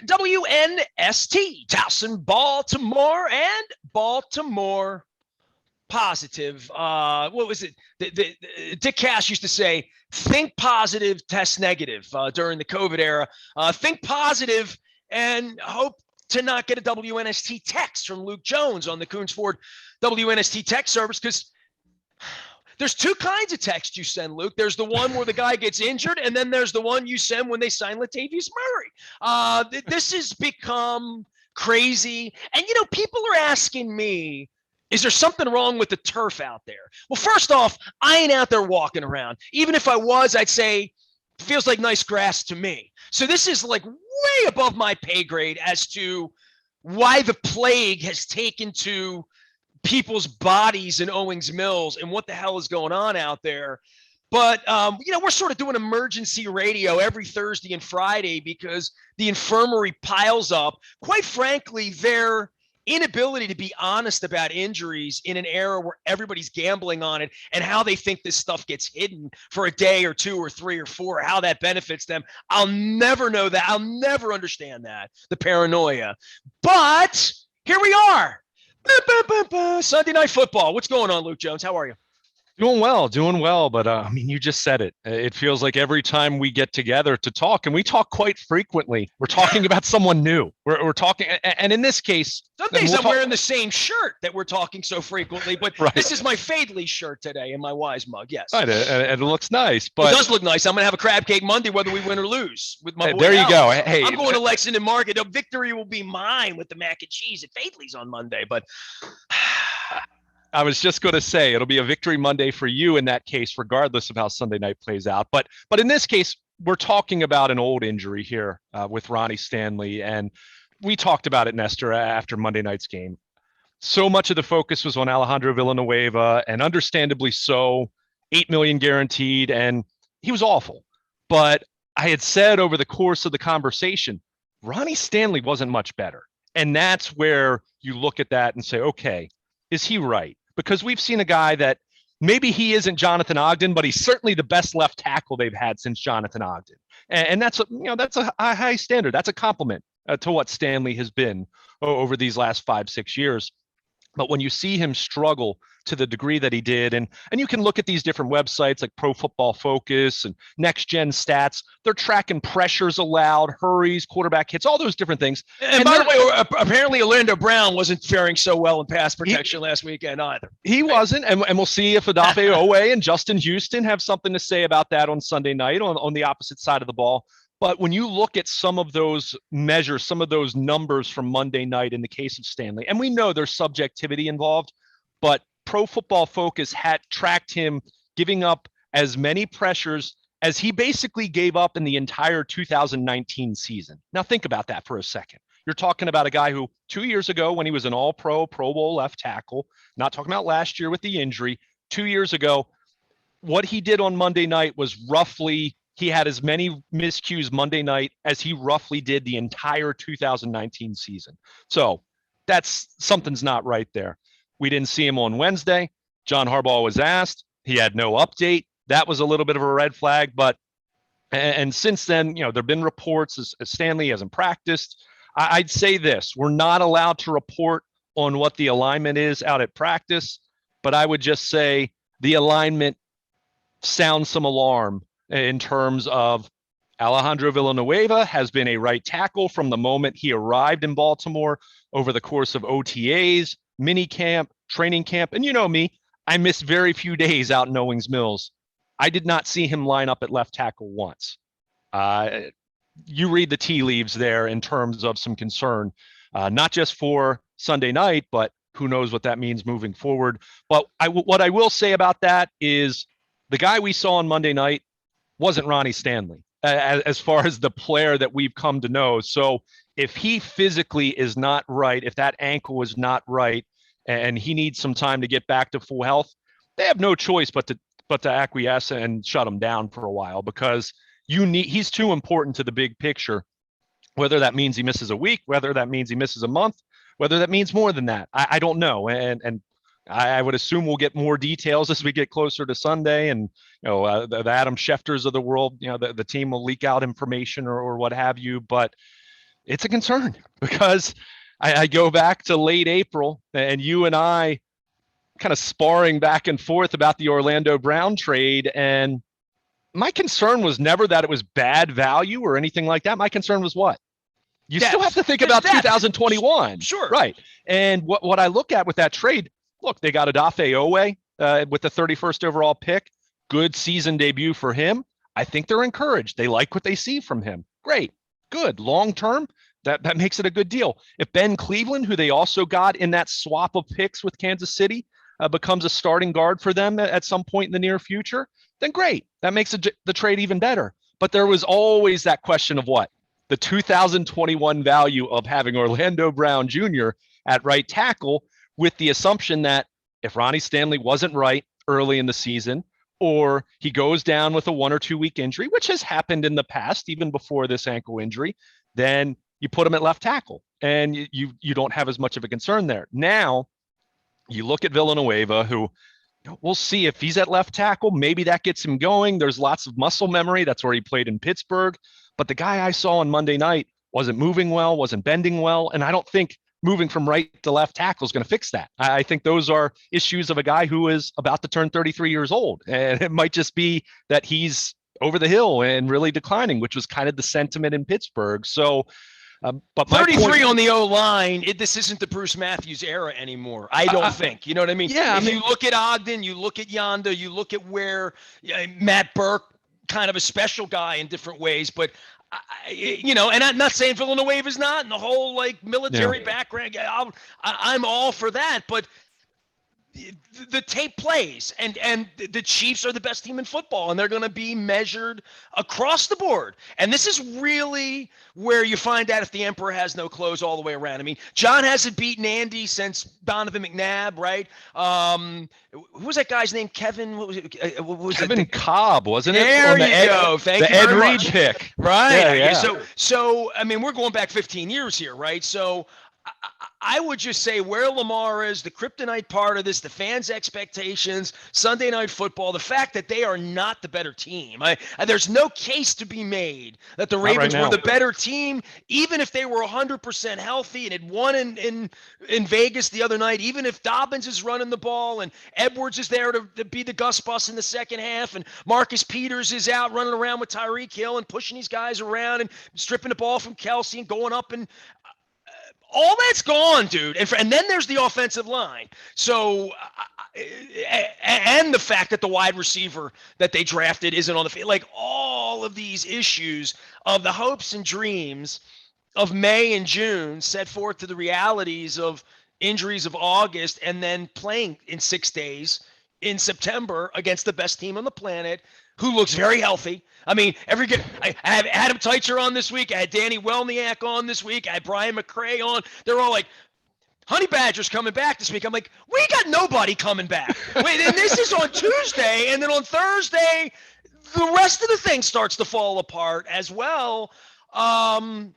WNST, Towson, Baltimore, and Baltimore positive. What was it? Dick Cash used to say, think positive, test negative during the COVID era. Think positive and hope to not get a WNST text from Luke Jones on the Coons Ford WNST text service, because there's two kinds of text you send, Luke. There's the one where the guy gets injured, and then there's the one you send when they sign Latavius Murray. This has become crazy. And, people are asking me, is there something wrong with the turf out there? Well, first off, I ain't out there walking around. Even if I was, I'd say, feels like nice grass to me. So this is like way above my pay grade as to why the plague has taken to people's bodies in Owings Mills and what the hell is going on out there. But, we're sort of doing emergency radio every Thursday and Friday because the infirmary piles up. Quite frankly, their inability to be honest about injuries in an era where everybody's gambling on it and how they think this stuff gets hidden for a day or two or three or four, how that benefits them. I'll never know that. I'll never understand that, the paranoia. But here we are. Sunday Night Football. What's going on, Luke Jones? How are you? Doing well. But you just said it. It feels like every time we get together to talk, and we talk quite frequently, we're talking about someone new. We're talking, and in this case, some days I'm wearing the same shirt that we're talking so frequently. But right. This is my Fadley shirt today and my Wise mug. Yes, right, and it looks nice. But it does look nice. I'm gonna have a crab cake Monday, whether we win or lose. With my boy there you go. Alex. Hey, I'm going to Lexington Market. The victory will be mine with the mac and cheese at Fadley's on Monday. But I was just going to say it'll be a victory Monday for you in that case, regardless of how Sunday night plays out. But in this case, we're talking about an old injury here with Ronnie Stanley, and we talked about it, Nestor, after Monday night's game. So much of the focus was on Alejandro Villanueva, and understandably so. $8 million guaranteed, and he was awful. But I had said over the course of the conversation, Ronnie Stanley wasn't much better, and that's where you look at that and say, okay, is he right? Because we've seen a guy that maybe he isn't Jonathan Ogden, but he's certainly the best left tackle they've had since Jonathan Ogden. And that's a high standard. That's a compliment to what Stanley has been over these last 5-6 years. But when you see him struggle to the degree that he did, and you can look at these different websites like Pro Football Focus and Next Gen Stats, they're tracking pressures allowed, hurries, quarterback hits, all those different things. And by the way, apparently Orlando Brown wasn't faring so well in pass protection last weekend either. He wasn't, and we'll see if Odafe Owe and Justin Houston have something to say about that on Sunday night on the opposite side of the ball. But when you look at some of those measures, some of those numbers from Monday night in the case of Stanley, and we know there's subjectivity involved, but Pro Football Focus had tracked him giving up as many pressures as he basically gave up in the entire 2019 season. Now think about that for a second. You're talking about a guy who 2 years ago, when he was an All-Pro, Pro Bowl left tackle, not talking about last year with the injury, 2 years ago, what he did on Monday night was roughly, he had as many miscues Monday night as he roughly did the entire 2019 season. So something's not right there. We didn't see him on Wednesday. John Harbaugh was asked. He had no update. That was a little bit of a red flag. And since then, there have been reports as Stanley hasn't practiced. I'd say this: we're not allowed to report on what the alignment is out at practice, but I would just say the alignment sounds some alarm in terms of Alejandro Villanueva has been a right tackle from the moment he arrived in Baltimore over the course of OTAs, mini camp, training camp. And you know me, I missed very few days out in Owings Mills. I did not see him line up at left tackle once. You read the tea leaves there in terms of some concern, not just for Sunday night, but who knows what that means moving forward. But what I will say about that is the guy we saw on Monday night wasn't Ronnie Stanley as far as the player that we've come to know. So if he physically is not right, if that ankle is not right, and he needs some time to get back to full health, they have no choice but to acquiesce and shut him down for a while, because he's too important to the big picture, whether that means he misses a week, whether that means he misses a month, whether that means more than that. I don't know. And I would assume we'll get more details as we get closer to Sunday, and the Adam Schefters of the world, the team will leak out information or what have you. But It's a concern because I go back to late April and you and I kind of sparring back and forth about the Orlando Brown trade. And my concern was never that it was bad value or anything like that. My concern was what? You Depth. still have to think There's about depth. 2021. Sure. Right. And what I look at with that trade, look, they got Odafe Owe with the 31st overall pick. Good season debut for him. I think they're encouraged. They like what they see from him. Great. Good. Long term, that makes it a good deal. If Ben Cleveland, who they also got in that swap of picks with Kansas City, becomes a starting guard for them at some point in the near future, then great. That makes the trade even better. But there was always that question of what? The 2021 value of having Orlando Brown Jr. at right tackle, with the assumption that if Ronnie Stanley wasn't right early in the season, or he goes down with a 1 or 2 week injury, which has happened in the past, even before this ankle injury, then you put him at left tackle and you don't have as much of a concern there. Now, you look at Villanueva, who we'll see if he's at left tackle. Maybe that gets him going. There's lots of muscle memory. That's where he played in Pittsburgh. But the guy I saw on Monday night wasn't moving well, wasn't bending well. And I don't think moving from right to left tackle is going to fix that. I think those are issues of a guy who is about to turn 33 years old. And it might just be that he's over the hill and really declining, which was kind of the sentiment in Pittsburgh. So, but 33 on the O-line, this isn't the Bruce Matthews era anymore. I don't think. You know what I mean? Yeah. If you look at Ogden, you look at Yonda, you look at where Matt Burke, kind of a special guy in different ways, but and I'm not saying Villanueva is not, and the whole like military background. I'm all for that, but the tape plays, and the Chiefs are the best team in football, and they're going to be measured across the board. And this is really where you find out if the emperor has no clothes all the way around. I mean, John hasn't beaten Andy since Donovan McNabb, right? Who was that guy's name? Kevin? What was Kevin Cobb, wasn't it? There you go. Thank you very very much. much. The Ed Reed pick. Right. Yeah. So I mean, we're going back 15 years here, right? So I would just say where Lamar is, the kryptonite part of this, the fans' expectations, Sunday Night Football, the fact that they are not the better team. There's no case to be made that the Ravens were the better team, even if they were 100% healthy and had won in Vegas the other night, even if Dobbins is running the ball and Edwards is there to be the Gus Bus in the second half, and Marcus Peters is out running around with Tyreek Hill and pushing these guys around and stripping the ball from Kelsey and going up and all that's gone, dude. And then there's the offensive line. So, and the fact that the wide receiver that they drafted isn't on the field. Like all of these issues of the hopes and dreams of May and June set forth to the realities of injuries of August and then playing in 6 days in September against the best team on the planet who looks very healthy. I mean, I had Adam Teitzer on this week. I had Danny Welniak on this week. I had Brian McCray on. They're all like, Honey Badger's coming back this week. I'm like, we got nobody coming back. Wait, and this is on Tuesday, and then on Thursday, the rest of the thing starts to fall apart as well. Go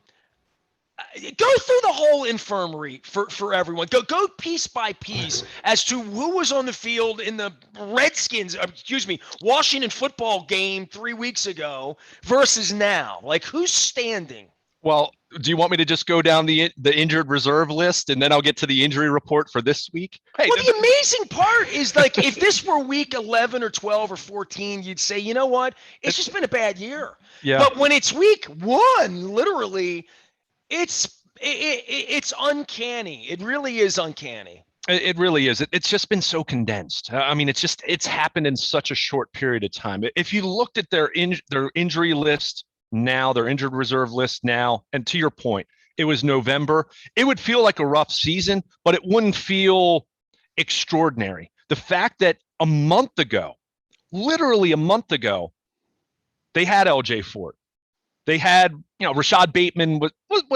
through the whole infirmary for everyone. Go piece by piece as to who was on the field in the Washington football game 3 weeks ago versus now. Like, who's standing? Well, do you want me to just go down the injured reserve list and then I'll get to the injury report for this week? Hey, well, the amazing part is, like, if this were week 11 or 12 or 14, you'd say, you know what? It's just been a bad year. Yeah. But when it's week 1, literally, it's uncanny. It really is uncanny. It really is. It's just been so condensed. I mean, it's happened in such a short period of time. If you looked at their injury list now, their injured reserve list now, and to your point, it was November, it would feel like a rough season, but it wouldn't feel extraordinary. The fact that a month ago, literally a month ago, they had LJ Fort. They had, Rashad Bateman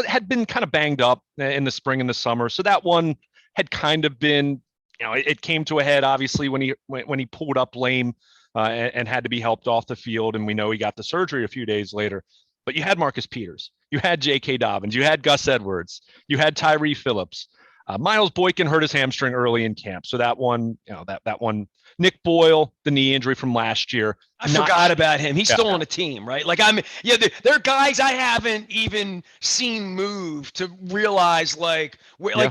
had been kind of banged up in the spring and the summer. So that one had kind of been, it came to a head, obviously, when he pulled up lame and had to be helped off the field. And we know he got the surgery a few days later. But you had Marcus Peters. You had J.K. Dobbins. You had Gus Edwards. You had Tyree Phillips. Miles Boykin hurt his hamstring early in camp. So that one, that one Nick Boyle, the knee injury from last year. I forgot about him. He's still on the team, right? Like there are guys I haven't even seen move to realize like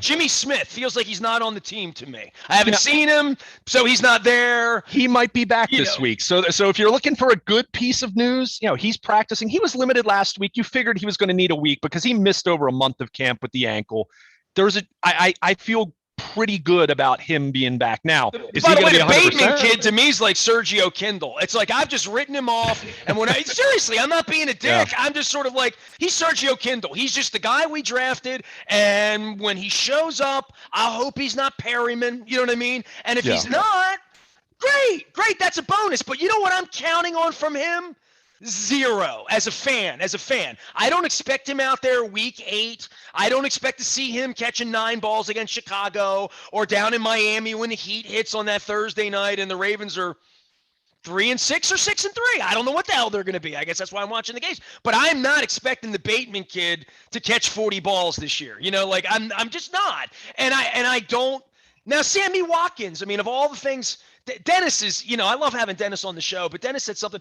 Jimmy Smith feels like he's not on the team to me. I haven't seen him, so he's not there. He might be back this week. So if you're looking for a good piece of news, he's practicing. He was limited last week. You figured he was going to need a week because he missed over a month of camp with the ankle. I feel pretty good about him being back now. Is By he the way, going to be 100%? the Bateman kid to me is like Sergio Kindle. It's like I've just written him off, and seriously, I'm not being a dick. Yeah. I'm just sort of like he's Sergio Kindle. He's just the guy we drafted, and when he shows up, I hope he's not Perryman. You know what I mean? And if he's not, great, that's a bonus. But you know what I'm counting on from him? Zero as a fan. I don't expect him out there week 8. I don't expect to see him catching 9 balls against Chicago or down in Miami when the heat hits on that Thursday night and the Ravens are 3-6 or 6-3. I don't know what the hell they're going to be. I guess that's why I'm watching the games. But I'm not expecting the Bateman kid to catch 40 balls this year. I'm just not. And I don't. Now, Sammy Watkins, of all the things, Dennis is, I love having Dennis on the show, but Dennis said something.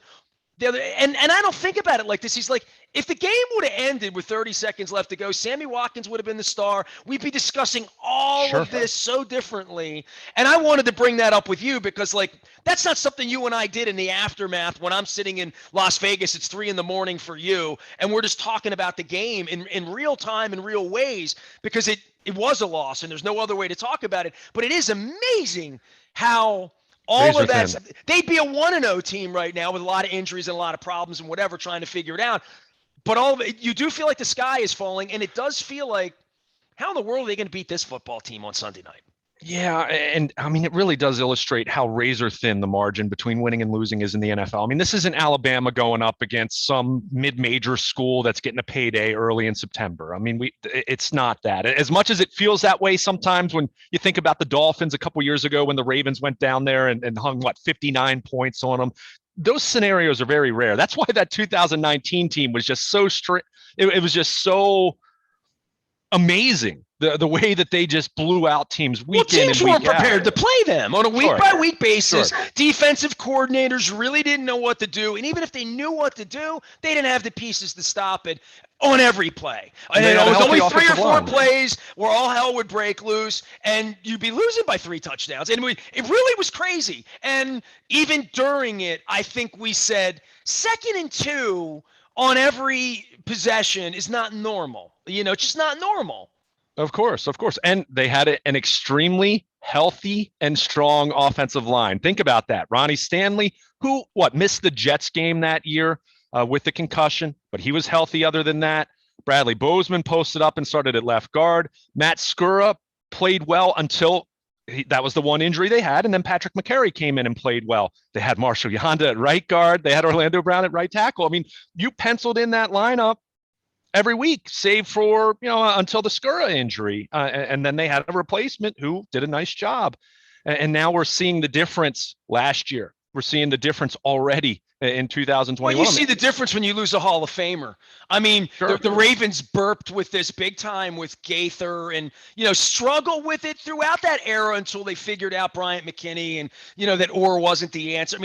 And I don't think about it like this. He's like, if the game would have ended with 30 seconds left to go, Sammy Watkins would have been the star. We'd be discussing all of this so differently. And I wanted to bring that up with you because, that's not something you and I did in the aftermath when I'm sitting in Las Vegas. It's 3 a.m. for you. And we're just talking about the game in real time, in real ways, because it was a loss and there's no other way to talk about it. But it is amazing how – all of that, they'd be a 1-0 team right now with a lot of injuries and a lot of problems and whatever, trying to figure it out. But you do feel like the sky is falling, and it does feel like, how in the world are they going to beat this football team on Sunday night? Yeah, and it really does illustrate how razor thin the margin between winning and losing is in the NFL. This isn't Alabama going up against some mid-major school that's getting a payday early in September. It's not that. As much as it feels that way sometimes when you think about the Dolphins a couple years ago when the Ravens went down there and hung 59 points on them. Those scenarios are very rare. That's why that 2019 team was just so strict. It was just so amazing. The way that they just blew out teams week in and week out. Teams weren't prepared to play them on a week-by-week basis. Defensive coordinators really didn't know what to do. And even if they knew what to do, they didn't have the pieces to stop it on every play. And it was only 3 or 4 plays where all hell would break loose, and you'd be losing by 3 touchdowns. And it really was crazy. And even during it, I think we said 2nd and 2 on every possession is not normal. It's just not normal. Of course. And they had an extremely healthy and strong offensive line. Think about that. Ronnie Stanley, who missed the Jets game that year with the concussion, but he was healthy other than that. Bradley Bozeman posted up and started at left guard. Matt Skura played well until that was the one injury they had. And then Patrick McCary came in and played well. They had Marshall Yanda at right guard. They had Orlando Brown at right tackle. You penciled in that lineup every week, save for, until the Skura injury. And then they had a replacement who did a nice job. And now we're seeing the difference last year. We're seeing the difference already in 2021. Well, you see the difference when you lose a Hall of Famer. The Ravens burped with this big time with Gaither and, struggle with it throughout that era until they figured out Bryant McKinney and, that Orr wasn't the answer.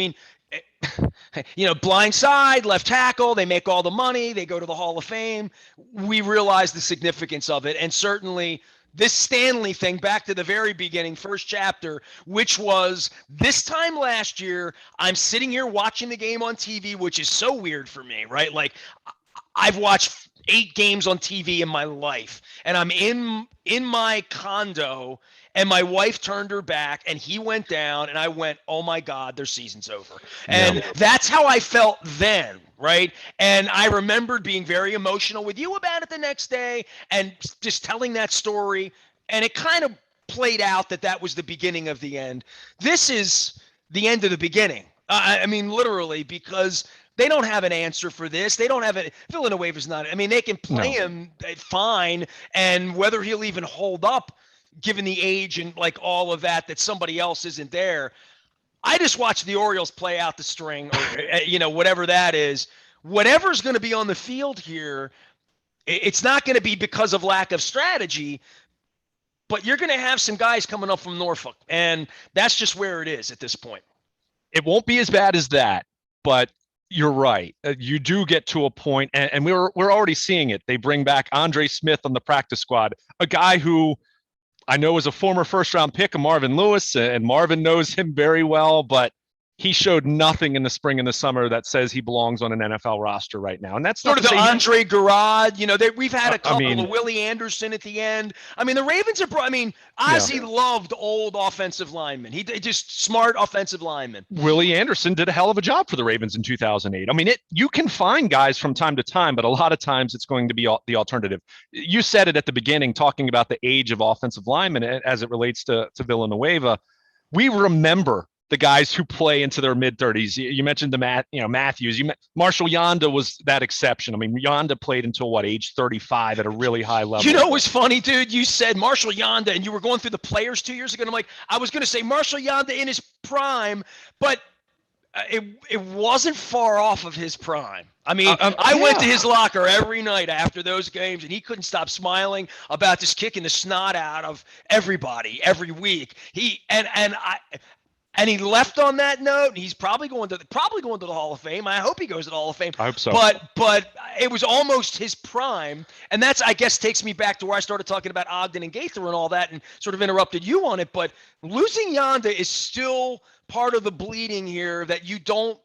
Blind side, left tackle, they make all the money, they go to the Hall of Fame. We realize the significance of it. And certainly this Stanley thing, back to the very beginning, first chapter, which was this time last year, I'm sitting here watching the game on TV, which is so weird for me, right? Like, I've watched 8 games on TV in my life, and I'm in my condo, and my wife turned her back, and he went down, and I went, oh my God, their season's over. And that's how I felt then, right? And I remembered being very emotional with you about it the next day and just telling that story, and it kind of played out that was the beginning of the end. This is the end of the beginning. Literally, because they don't have an answer for this. They don't have it. Villanueva's not. They can play him fine, and whether he'll even hold up, given the age and all of that somebody else isn't there. I just watched the Orioles play out the string, or whatever that is. Whatever's going to be on the field here, it's not going to be because of lack of strategy, but you're going to have some guys coming up from Norfolk, and that's just where it is at this point. It won't be as bad as that, but you're right. You do get to a point, and we're already seeing it. They bring back Andre Smith on the practice squad, a guy who I know is a former first-round pick of Marvin Lewis, and Marvin knows him very well, but he showed nothing in the spring and the summer that says he belongs on an NFL roster right now. And that's sort not of to the say Andre Garrod, we've had a couple mean, of Willie Anderson at the end. I mean, the Ravens are, Yeah. Ozzie loved old offensive linemen. He just smart offensive linemen. Willie Anderson did a hell of a job for the Ravens in 2008. I mean, you can find guys from time to time, but a lot of times it's going to be the alternative. You said it at the beginning, talking about the age of offensive linemen as it relates to Villanueva. We remember the guys who play into their mid-30s. You mentioned Matthews. Marshall Yonda was that exception. I mean, Yonda played until age 35 at a really high level. You know what's funny, dude? You said Marshall Yonda, and you were going through the players 2 years ago. And I'm like, I was going to say Marshall Yonda in his prime, but it wasn't far off of his prime. I mean, I went to his locker every night after those games, and he couldn't stop smiling about just kicking the snot out of everybody every week. And he left on that note, and he's probably going to the Hall of Fame. I hope he goes to the Hall of Fame. I hope so. But it was almost his prime, and that's, I guess, takes me back to where I started talking about Ogden and Gaither and all that, and sort of interrupted you on it. But losing Yonda is still part of the bleeding here, that you don't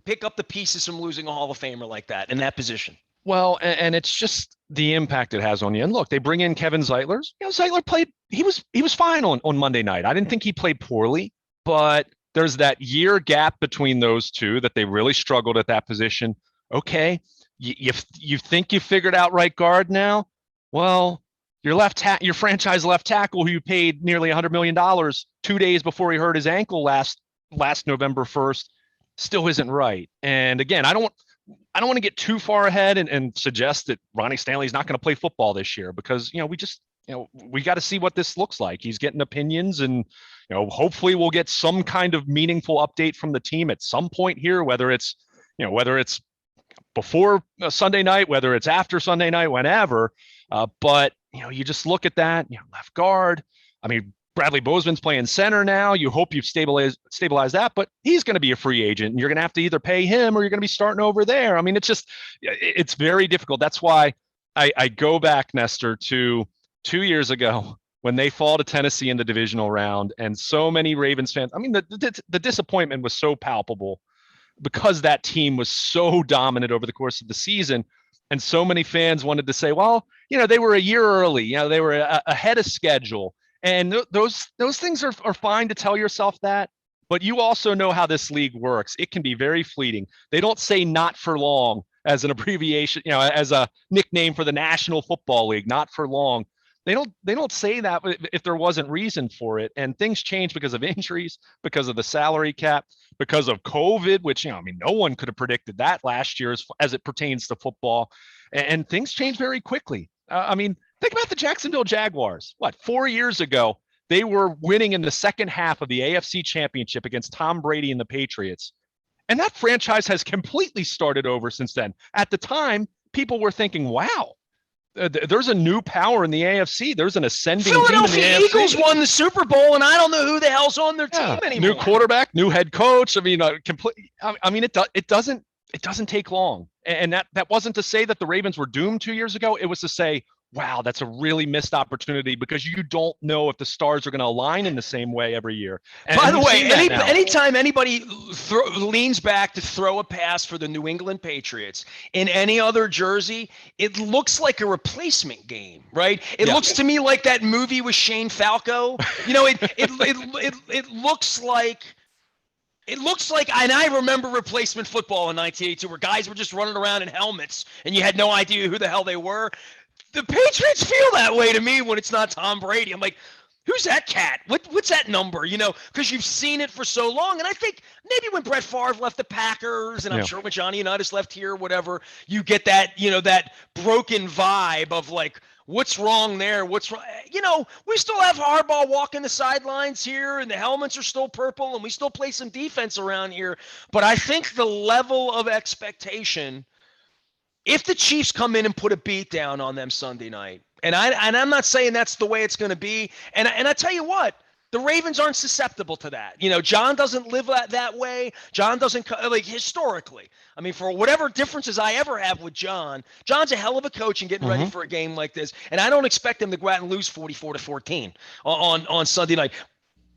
pick up the pieces from losing a Hall of Famer like that in that position. Well, and it's just the impact it has on you. And look, they bring in Kevin Zeitler. Zeitler played. He was fine on Monday night. I didn't think he played poorly. But there's that year gap between those two that they really struggled at that position. Okay, you think you figured out right guard now? Well, your franchise left tackle, who you paid nearly $100 million 2 days before he hurt his ankle last November 1st, still isn't right. And again, I don't want to get too far ahead and suggest that Ronnie Stanley is not going to play football this year, because we got to see what this looks like. He's getting opinions, and hopefully we'll get some kind of meaningful update from the team at some point here, whether it's before Sunday night, whether it's after Sunday night, whenever. But you just look at that, left guard. I mean, Bradley Bozeman's playing center now. You hope you've stabilized that, but he's going to be a free agent, and you're going to have to either pay him or you're going to be starting over there. I mean, it's very difficult. That's why I go back, Nestor, to 2 years ago when they fall to Tennessee in the divisional round, and so many Ravens fans, I mean, the disappointment was so palpable because that team was so dominant over the course of the season. And so many fans wanted to say, well, they were a year early, they were ahead of schedule. And those things are fine to tell yourself that, but you also know how this league works. It can be very fleeting. They don't say not for long as an abbreviation, as a nickname for the National Football League, not for long. They don't say that if there wasn't reason for it. And things change because of injuries, because of the salary cap, because of COVID, which, no one could have predicted that last year as it pertains to football. And things change very quickly. Think about the Jacksonville Jaguars. 4 years ago, they were winning in the second half of the AFC Championship against Tom Brady and the Patriots. And that franchise has completely started over since then. At the time, people were thinking, wow, there's a new power in the AFC. There's an ascending team in the AFC. Philadelphia Eagles won the Super Bowl, and I don't know who the hell's on their team anymore. New quarterback, new head coach. It doesn't take long. And that wasn't to say that the Ravens were doomed 2 years ago. It was to say, wow, that's a really missed opportunity, because you don't know if the stars are going to align in the same way every year. By the way, anytime anybody leans back to throw a pass for the New England Patriots in any other jersey, it looks like a replacement game, right? It looks to me like that movie with Shane Falco. It looks like. It looks like, and I remember replacement football in 1982, where guys were just running around in helmets and you had no idea who the hell they were. The Patriots feel that way to me when it's not Tom Brady. I'm like, who's that cat? What's that number? Because you've seen it for so long. And I think maybe when Brett Favre left the Packers, and I'm sure when Johnny Unitas left here, whatever, you get that, that broken vibe of like, what's wrong there? What's wrong? We still have Harbaugh walking the sidelines here, and the helmets are still purple, and we still play some defense around here. But I think the level of expectation, if the Chiefs come in and put a beat down on them Sunday night, and I'm not saying that's the way it's going to be, and I tell you what, The Ravens aren't susceptible to that. You know, John doesn't live that way. John doesn't, like, historically. I mean, for whatever differences I ever have with John, John's a hell of a coach and getting ready for a game like this. And I don't expect him to go out and lose 44-14 on Sunday night.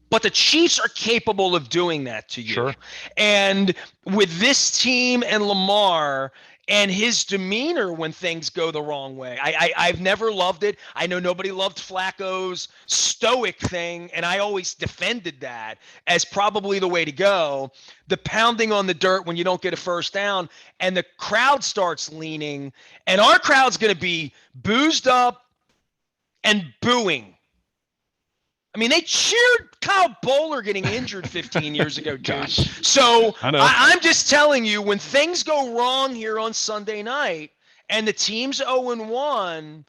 But the Chiefs are capable of doing that to you. Sure. And with this team and Lamar and his demeanor when things go the wrong way, I've never loved it. I know nobody loved Flacco's stoic thing, and I always defended that as probably the way to go. The pounding on the dirt when you don't get a first down, and the crowd starts leaning, and our crowd's going to be boozed up and booing. I mean, they cheered Kyle Bowler getting injured 15 years ago, dude. So I'm just telling you, when things go wrong here on Sunday night and the team's 0-1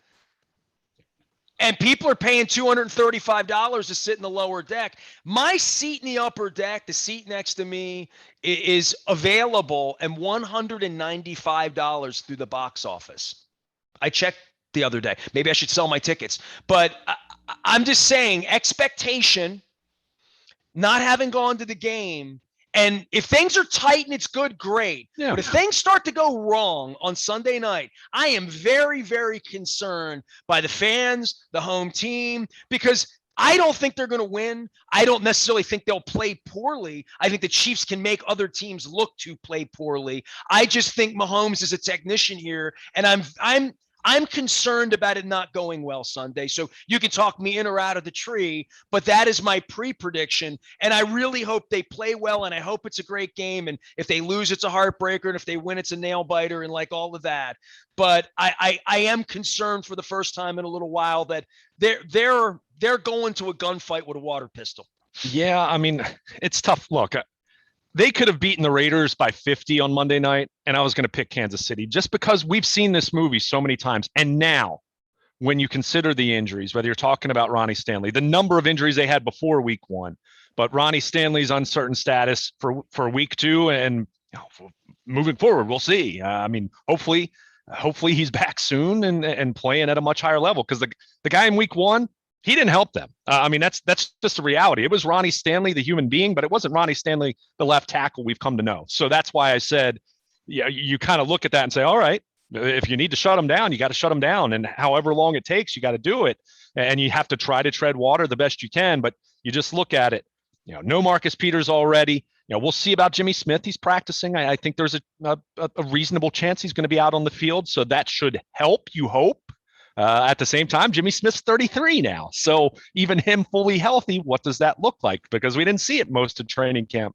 and people are paying $235 to sit in the lower deck, my seat in the upper deck, the seat next to me, is available and $195 through the box office. I checked the other day. Maybe I should sell my tickets. But I'm just saying, expectation, not having gone to the game, and if things are tight and it's good, great. Yeah. But if things start to go wrong on Sunday night, I am very, very concerned by the fans, the home team, because I don't think they're going to win. I don't necessarily think they'll play poorly. I think the Chiefs can make other teams look to play poorly. I just think Mahomes is a technician here, and I'm concerned about it not going well Sunday. So you can talk me in or out of the tree, but that is my pre-prediction. And I really hope they play well, and I hope it's a great game. And if they lose, it's a heartbreaker. And if they win, it's a nail biter and like all of that. But I am concerned for the first time in a little while that they're going to a gunfight with a water pistol. Yeah, I mean, it's tough. Look, they could have beaten the Raiders by 50 on Monday night, and I was going to pick Kansas City just because we've seen this movie so many times. And now, when you consider the injuries, whether you're talking about Ronnie Stanley, the number of injuries they had before week 1, but Ronnie Stanley's uncertain status for week 2, and moving forward, we'll see. I mean, hopefully he's back soon and playing at a much higher level, because the guy in week 1, he didn't help them. I mean, that's just a reality. It was Ronnie Stanley, the human being, but it wasn't Ronnie Stanley, the left tackle we've come to know. So that's why I said, yeah, you kind of look at that and say, all right, if you need to shut him down, you got to shut him down. And however long it takes, you got to do it. And you have to try to tread water the best you can. But you just look at it, no Marcus Peters already. We'll see about Jimmy Smith. He's practicing. I think there's a reasonable chance he's going to be out on the field. So that should help, you hope. At the same time, Jimmy Smith's 33 now. So even him fully healthy, what does that look like? Because we didn't see it most of training camp.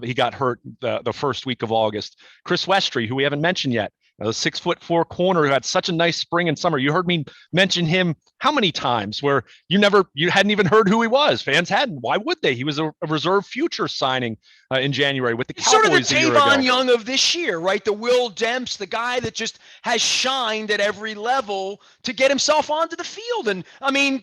He got hurt the first week of August. Chris Westry, who we haven't mentioned yet, the 6'4" corner who had such a nice spring and summer. You heard me mention him how many times where you hadn't even heard who he was. Fans hadn't. Why would they? He was a reserve future signing in January with the Cowboys. Sort of the Tavon Young of this year, right? The Will Demps, the guy that just has shined at every level to get himself onto the field. And I mean,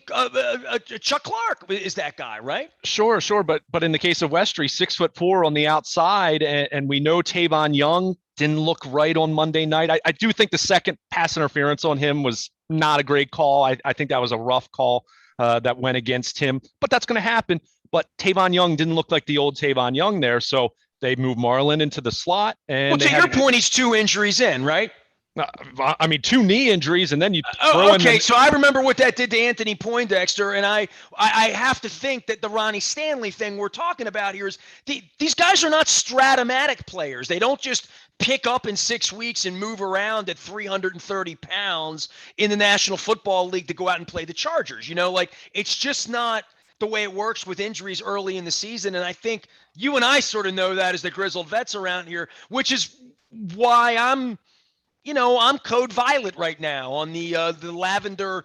Chuck Clark is that guy, right? Sure. But in the case of Westry, 6'4" on the outside, and we know Tavon Young didn't look right on Monday night. I do think the second pass interference on him was not a great call. I think that was a rough call that went against him, but that's going to happen. But Tavon Young didn't look like the old Tavon Young there. So they moved Marlon into the slot. And to your point, he's 2 injuries in, right? I mean, 2 knee injuries, and then you So I remember what that did to Anthony Poindexter, and I have to think that the Ronnie Stanley thing we're talking about here is these guys are not Stratomatic players. They don't just pick up in 6 weeks and move around at 330 pounds in the National Football League to go out and play the Chargers. It's just not the way it works with injuries early in the season. And I think you and I sort of know that as the grizzled vets around here, which is why I'm code violet right now on the lavender,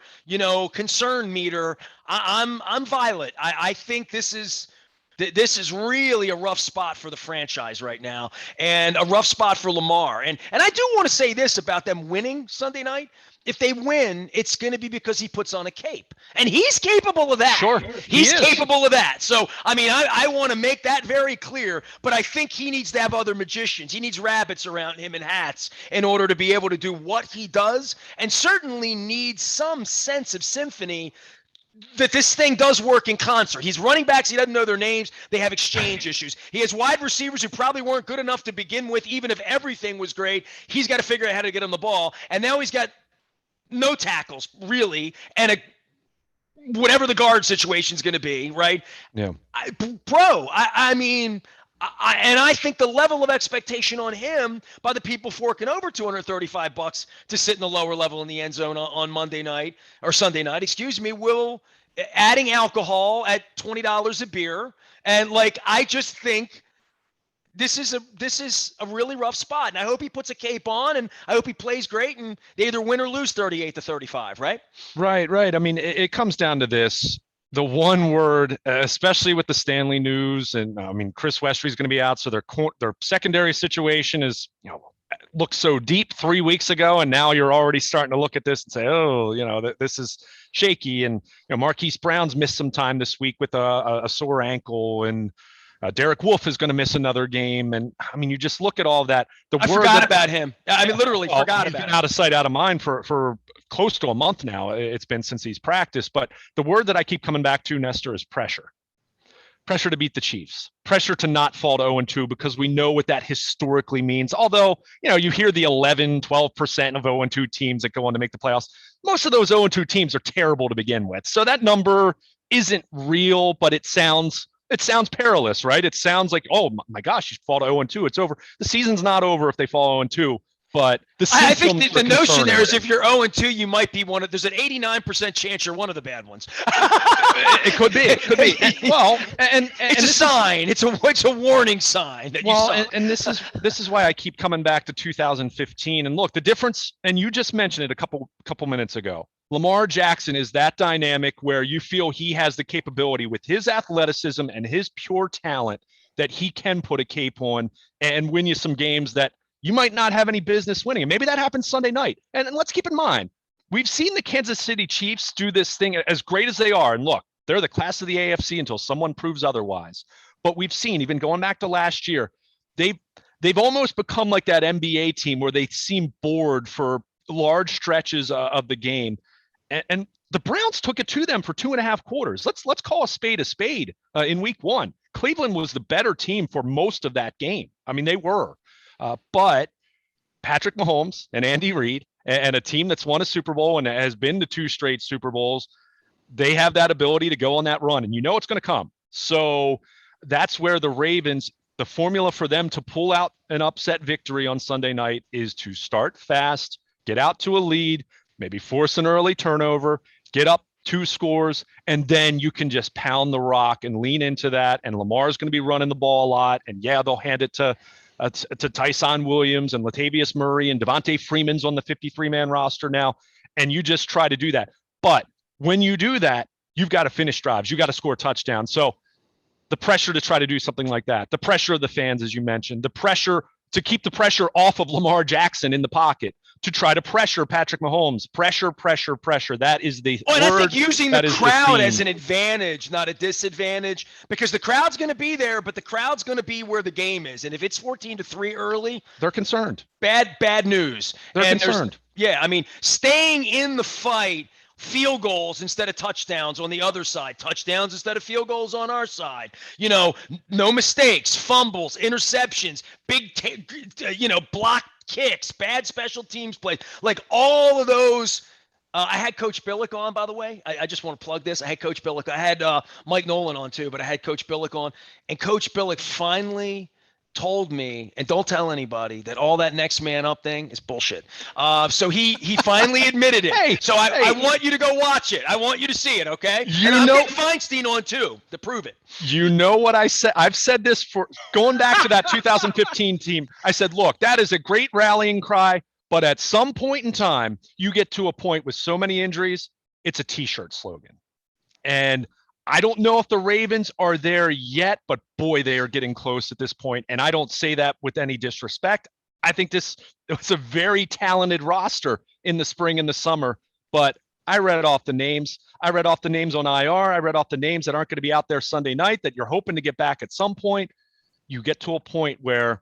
concern meter. I'm violet. I think this is really a rough spot for the franchise right now, and a rough spot for Lamar. And I do want to say this about them winning Sunday night. If they win, it's going to be because he puts on a cape, and he's capable of that. Sure, he's capable of that. So, I mean, I want to make that very clear, but I think he needs to have other magicians. He needs rabbits around him and hats in order to be able to do what he does, and certainly needs some sense of symphony that this thing does work in concert. He's running backs. He doesn't know their names. They have exchange issues. He has wide receivers who probably weren't good enough to begin with, even if everything was great. He's got to figure out how to get him the ball. And now he's got no tackles, really, and whatever the guard situation is going to be, right? Yeah. I mean, I think the level of expectation on him by the people forking over $235 to sit in the lower level in the end zone on Monday night or Sunday night, will adding alcohol at $20 a beer. And like, I just think this is a really rough spot. And I hope he puts a cape on, and I hope he plays great, and they either win or lose 38-35, right? Right. I mean, it comes down to this. The one word, especially with the Stanley news, and I mean, Chris Westry's going to be out, so their secondary situation is, looked so deep 3 weeks ago, and now you're already starting to look at this and say, oh, this is shaky. And Marquise Brown's missed some time this week with a sore ankle, and Derek Wolfe is going to miss another game. And I mean, you just look at all of that. I forgot about him. I mean, literally forgot about him. Out of sight, out of mind for close to a month now. It's been since he's practiced. But the word that I keep coming back to, Nestor, is pressure. Pressure to beat the Chiefs. Pressure to not fall to 0-2, because we know what that historically means. Although, you hear the 11, 12% of 0-2 teams that go on to make the playoffs. Most of those 0-2 teams are terrible to begin with. So that number isn't real, but it sounds perilous, right? It sounds like, oh my gosh, you fall to 0-2, it's over. The season's not over if they fall 0-2, but I think the notion there is if you're 0-2, you might be there's an 89% chance you're one of the bad ones. It could be. And it's a sign. It's a warning sign that you saw. And this is why I keep coming back to 2015. And look, the difference, and you just mentioned it a couple minutes ago. Lamar Jackson is that dynamic where you feel he has the capability with his athleticism and his pure talent that he can put a cape on and win you some games that you might not have any business winning. And maybe that happens Sunday night. And let's keep in mind, we've seen the Kansas City Chiefs do this thing as great as they are. And look, they're the class of the AFC until someone proves otherwise. But we've seen, even going back to last year, they've almost become like that NBA team where they seem bored for large stretches of the game. And the Browns took it to them for 2.5 quarters. Let's call a spade in week 1. Cleveland was the better team for most of that game. I mean, they were. But Patrick Mahomes and Andy Reid and a team that's won a Super Bowl and has been to 2 straight Super Bowls, they have that ability to go on that run, and it's going to come. So that's where the Ravens, the formula for them to pull out an upset victory on Sunday night is to start fast, get out to a lead, maybe force an early turnover, get up 2 scores, and then you can just pound the rock and lean into that. And Lamar's going to be running the ball a lot. And they'll hand it to Tyson Williams and Latavius Murray, and Devontae Freeman's on the 53-man roster now. And you just try to do that. But when you do that, you've got to finish drives. You got to score touchdowns. So the pressure to try to do something like that, the pressure of the fans, as you mentioned, the pressure to keep the pressure off of Lamar Jackson in the pocket, to try to pressure Patrick Mahomes. Pressure. That is the word. And I think using the crowd as an advantage, not a disadvantage, because the crowd's going to be there, but the crowd's going to be where the game is. And if it's 14-3 early, they're concerned. Bad news. They're concerned. Yeah, I mean, staying in the fight, field goals instead of touchdowns on the other side, touchdowns instead of field goals on our side. No mistakes, fumbles, interceptions, block kicks, bad special teams plays, like all of those. I had Coach Billick on, by the way. I just want to plug this. I had Coach Billick. I had Mike Nolan on too, but I had Coach Billick on. And Coach Billick finally told me, and don't tell anybody, that all that next man up thing is bullshit. So he finally admitted it. I want you to go watch it. I want you to see it, okay? I'll get Feinstein on too to prove it. You know what I said? I've said this for going back to that 2015 team. I said, look, that is a great rallying cry, but at some point in time, you get to a point with so many injuries, it's a T-shirt slogan. And I don't know if the Ravens are there yet, but boy, they are getting close at this point. And I don't say that with any disrespect. I think it was a very talented roster in the spring and the summer, but I read off the names. I read off the names on IR. I read off the names that aren't going to be out there Sunday night that you're hoping to get back at some point. You get to a point where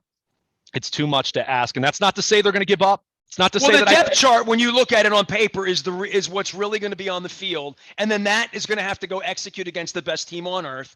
it's too much to ask. And that's not to say they're going to give up. It's not to Well, say the that depth chart, when you look at it on paper, is what's really going to be on the field, and then that is going to have to go execute against the best team on earth.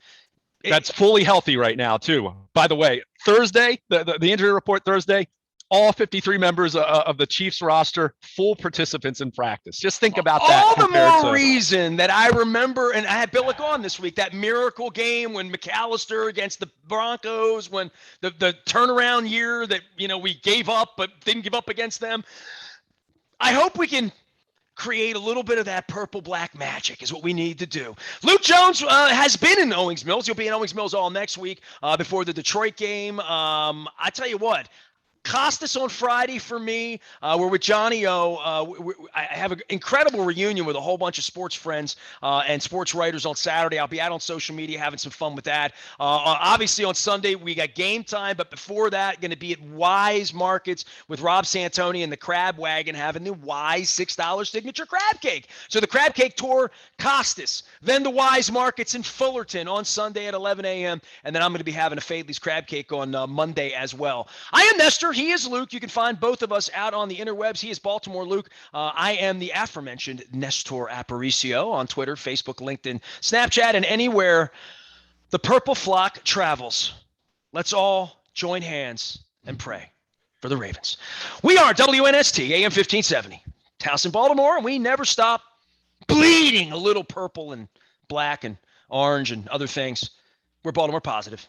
That's fully healthy right now, too. By the way, Thursday, the injury report Thursday, all 53 members of the Chiefs roster, full participants in practice. Just think about that. All the more reason that I remember, and I had Billick on this week, that miracle game when McAllister against the Broncos, when the turnaround year that, we gave up but didn't give up against them. I hope we can create a little bit of that purple-black magic is what we need to do. Luke Jones has been in Owings Mills. He'll be in Owings Mills all next week before the Detroit game. I tell you what, Costas on Friday for me. We're with Johnny O. I have an incredible reunion with a whole bunch of sports friends and sports writers on Saturday. I'll be out on social media having some fun with that. Obviously on Sunday we got game time, but before that, going to be at Wise Markets with Rob Santoni and the Crab Wagon having the Wise $6 signature crab cake. So the crab cake tour, Costas, then the Wise Markets in Fullerton on Sunday at 11 a.m. And then I'm going to be having a Fadley's crab cake on Monday as well. I am Nestor. He is Luke. You can find both of us out on the interwebs. He is Baltimore Luke. I am the aforementioned Nestor Aparicio on Twitter, Facebook, LinkedIn, Snapchat, and anywhere the purple flock travels. Let's all join hands and pray for the Ravens. We are WNST, AM 1570, Towson, Baltimore, and we never stop bleeding a little purple and black and orange and other things. We're Baltimore positive.